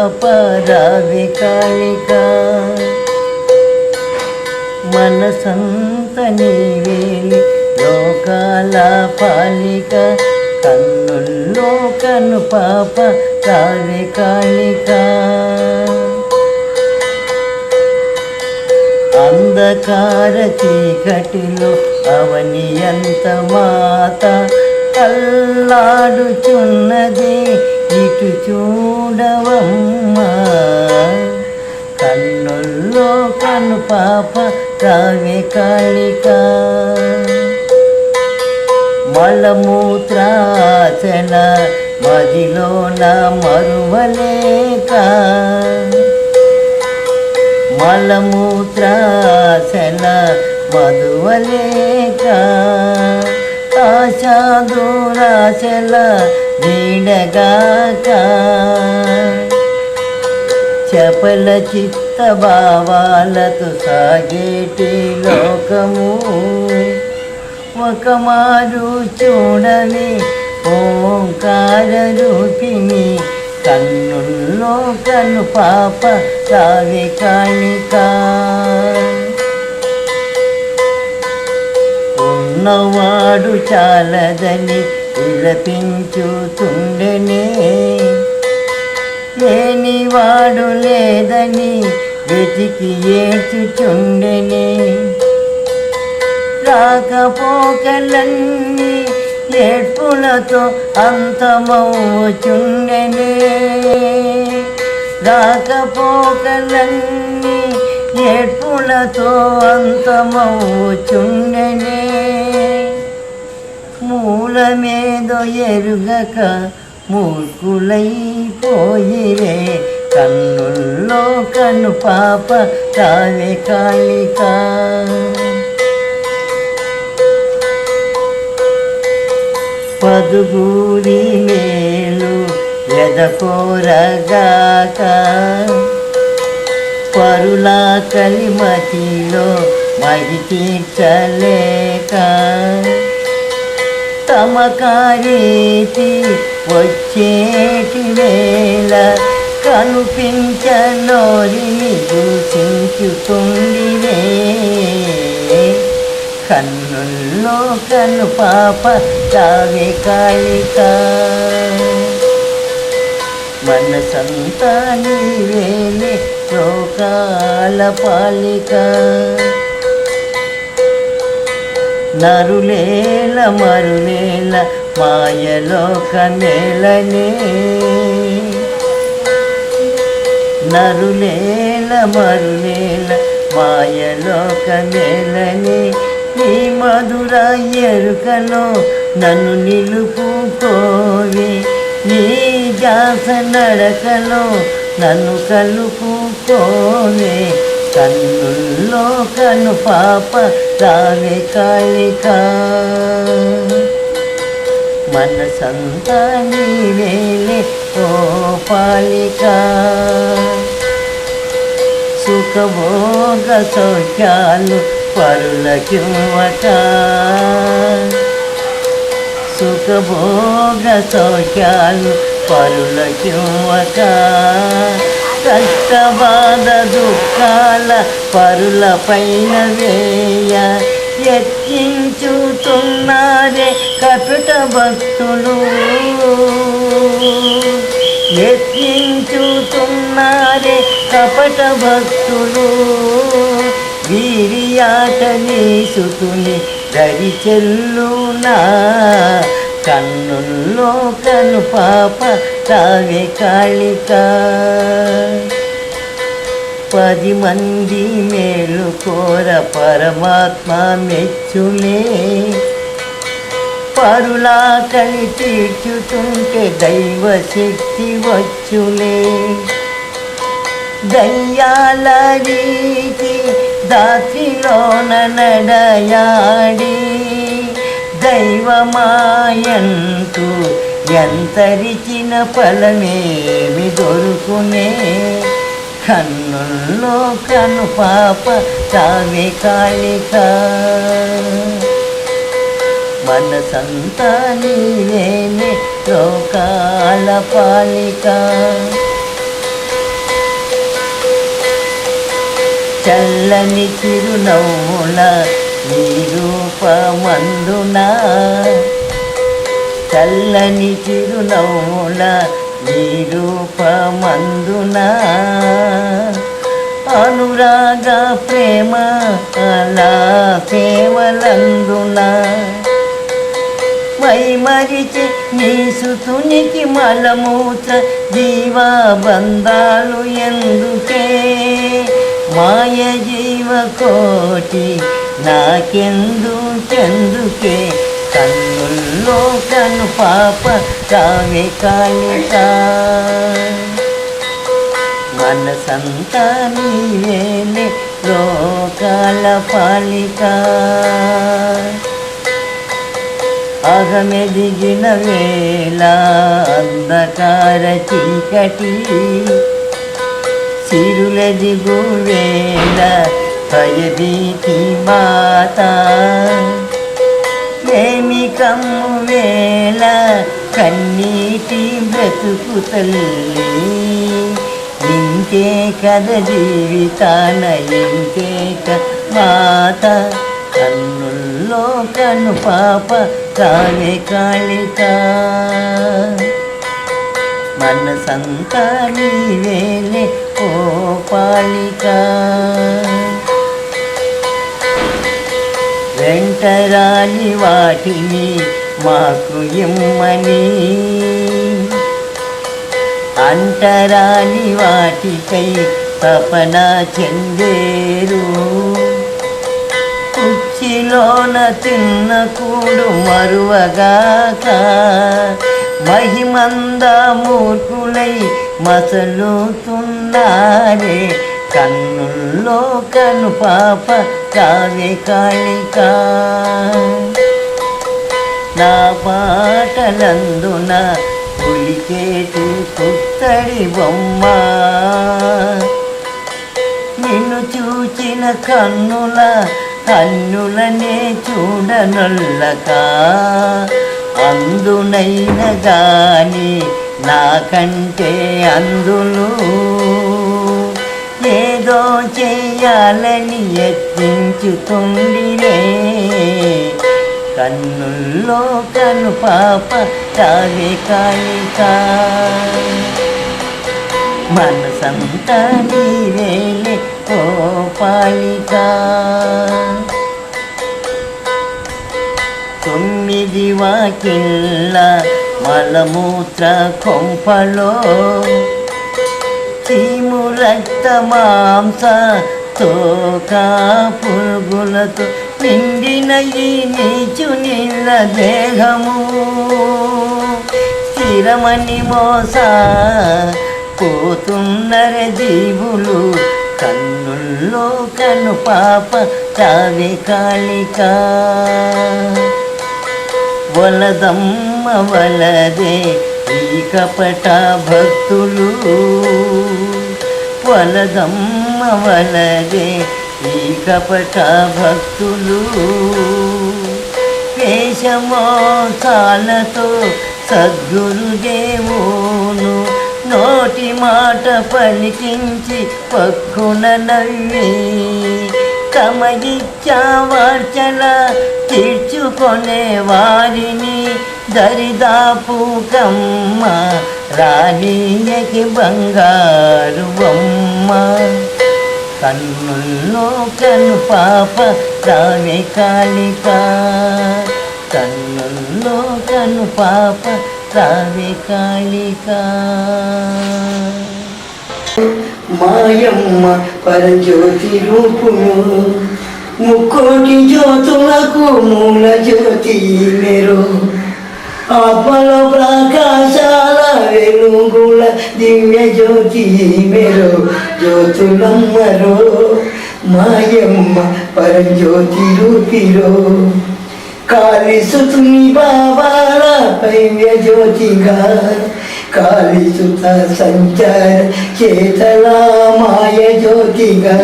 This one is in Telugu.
పాప రావే కాళిక మనసంత నీవేలి లోకాల పాలిక కన్నుల్లో కను పాప రావే కాళిక అంధకార చీకటిలో అవనియంత మాత కల్లాడుచున్నది ఇటు చూడవమ్మా కన్నుల్లో కను పాప రావే కాళిక మలమూత్రాచల మదిలోన మరువలేక మలమూత్రాచల మధువలేక ఆశా దూరాచల వీడగాక చపల చిత్త భావాలతో సాగేటి లోకము ఒక మారు చూడని ఓంకార రూపిణి కన్నుల్లో కను పాప రావే కాళిక ఉన్నవాడు చాలదని విలపించుతుండెనే లేనివాడు లేదని వెతికి ఏడ్చుచుండెనే రాకపోకలన్నీ ఏడ్పులతో అంతమవుచుండెనే రాకపోకలన్నీ ఏడ్పులతో అంతమవుచుండెనే మూలమేదో ఎరుగక మూర్ఖులైపోయిరే కన్నుల్లో కను పాప రావే కాళిక పదుగూరి మేలు ఎదకోరగాక పరులా కలిమతిలో మగి తీర్చలేక తమకారీతి వచ్చేటి వేళ కనిపించనోరిని దూషించుతుండిరే కన్నుల్లో కను పాప రావే కాళిక మనసంతా నీవేలే లోకాల పాలిక నరులేల మరులేల మాయలోకమేలనే నరులేల మరులేల మాయలోకమేలనే నీ మధుర ఎరుకలో నన్ను నిలుపుకోవి నీ జాస నడకలో నన్ను కలుపుకోవే కన్నుల్లో కను పాప రావే కాళిక మనసంతా నీవేలే ఓ పాలిక సుఖభోగ సౌఖ్యాలు పరులకివ్వక సుఖభోగ సౌఖ్యాలు పరులకివ్వక కష్టబాధ దుఃఖాల పరుల పైన వేయ యత్నించుతున్నారే కపట భక్తులు యత్నించుతున్నారే కపట భక్తులు వీరియాట నీ సుతుని దరి చెల్లునా కన్నుల్లో కను పాప రావే కాళిక 10 మంది మేలు కోర పరమాత్మ మెచ్చులే పరులా కలి తీర్చుతుంటే దైవ శక్తి వచ్చులే దయ్యాల రీతి దాత్రిలోన నడయాడి దైవమాయంటూ ఎంతరిచిన ఫలమేమి దొరుకునే కన్నుల్లో కను పాప రావే కాళిక మనసంతా నీవేలే లోకాల పాలిక చల్లని చిరునవ్వుల నీ రూపమందున, చల్లని చిరునవ్వుల నీ రూపమందున, అనురాగ ప్రేమ అలా సేవలందున, మరిచి నీ సుతునికి మలమూత్ర జీవబంధాలు ఎందుకే, మాయ జీవ కోటి నాకెందుకే, కన్నుల్లో కను పాప కావే కాళిక, మనసంతా నీవేలే లోకాల పాలిక, అగమెదిగిన వేళ అంధకార చీకటి, సిరులెదిగు వేళ భయభీతి మాత, ఏమి కమ్ము వేళ కన్నీటి బ్రతుకు తల్లి, ఇంకే కథ జీవితాన ఇంకేక మాత, కన్నుల్లో కను పాప కావే కాళిక, మనసంతా నీవేలే ఓ పాలిక, వెంటరాని వాటిని మాకు ఇమ్మని, అంటరాని వాటికై తపన చెందేరు, కుర్చీలోన తిన్న కూడు మరువగాక, మహిమంద మూర్ఖులై మసలుతున్నారే, కన్నుల్లో కను పాప కావే కాళిక, నా పాటలందున పులికేటి పుత్తడి బొమ్మ, నిన్ను చూచిన కన్నులనే చూడనొల్లక, అందునైన గాని నాకంటే అందులు ఏదో చెయ్యాలని యత్నించుతుండినే, కన్నుల్లో కను పాప కావే కాళిక, మనసంతా నీవేలే ఓ పాలిక, 9 వాకిళ్ళ మలమూత్ర కొంపలో, చీము రక్త మాంస తోకా పురుగులతో నిండిన ఈ నీచు నీళ్ళ దేహము, స్థిరమని మోస పోతున్నర జీవులు, కన్నుల్లో కను పాప కావే కాళిక, వలదమ్మ వలదే ఈ కపట భక్తులు, వలదమ్మ వలదే ఈ కపట భక్తులు, వేషమోసాలతో సద్గురుదేవును నోటి మాట పలికించి పక్కున నవ్వి, కమగిచ్చావార్చల తీర్చుకొనే వారిని దరిదాపు కమ్మ, రాణీయకి బంగారు బొమ్మ, కన్నుల్లో కను పాప కావే కాళిక, కన్నుల్లో కను పాప కావే కాళిక, మాయమ్మ పరజ్యోతి రూపును, ముక్కోటి జ్యోతులకు మూల జ్యోతి మెరు, ఆత్మలో ప్రకాశాల వెలుగుల దివ్య జ్యోతి మెరు, జ్యోతులమ్మరో మాయమ్మ పరజ్యోతి రూపిరో, కాళీసుతుని బాబాల పైవ్య జ్యోతిగా, కాళీసుత సంచార చేతల మాయ జ్యోతిగా.